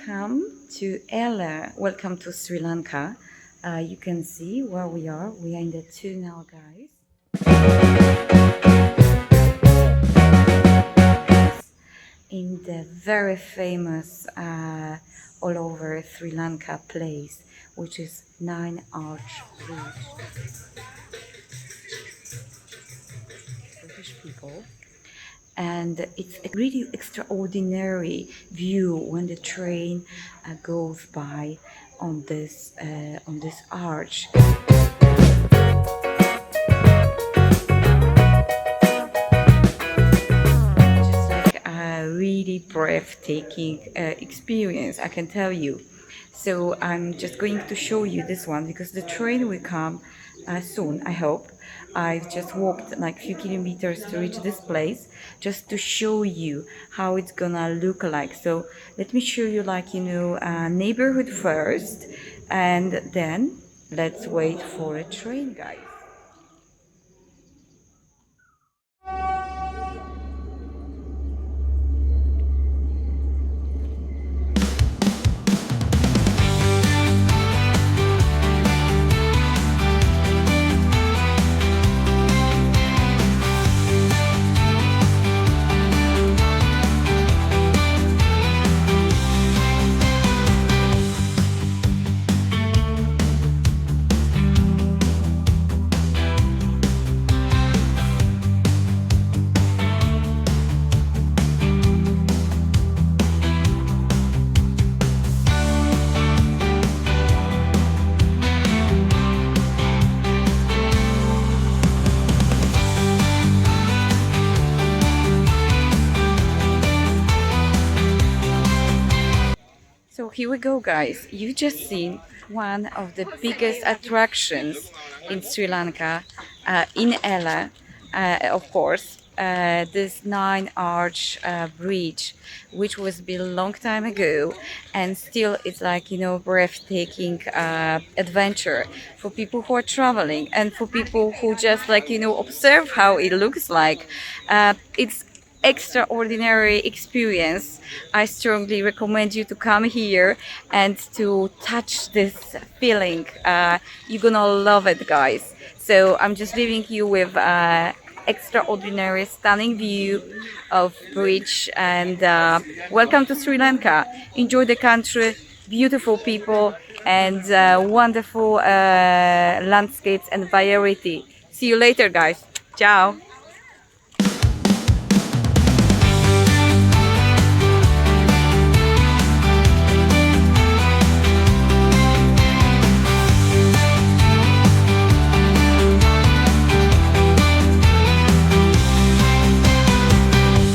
Welcome to Ella. Welcome to Sri Lanka. You can see where we are. We are in the tunnel, guys. In the very famous all over Sri Lanka place, which is Nine Arch Bridge. British people. And it's a really extraordinary view when the train goes by on this arch. Just like a really breathtaking experience, I can tell you. So I'm just going to show you this one because the train will come soon, I hope. I've just walked like a few kilometers to reach this place just to show you how it's gonna look like. So let me show you neighborhood first, and then let's wait for a train, guys. So here we go, guys. You just seen one of the biggest attractions in Sri Lanka, in Ella, of course. This nine arch bridge, which was built a long time ago, and still it's breathtaking adventure for people who are traveling and for people who just observe how it looks like. It's extraordinary experience. I strongly recommend you to come here and to touch this feeling. You're gonna love it, guys. So I'm just leaving you with extraordinary stunning view of bridge, and welcome to Sri Lanka. Enjoy the country, beautiful people, and wonderful landscapes and variety. See you later, guys. Ciao.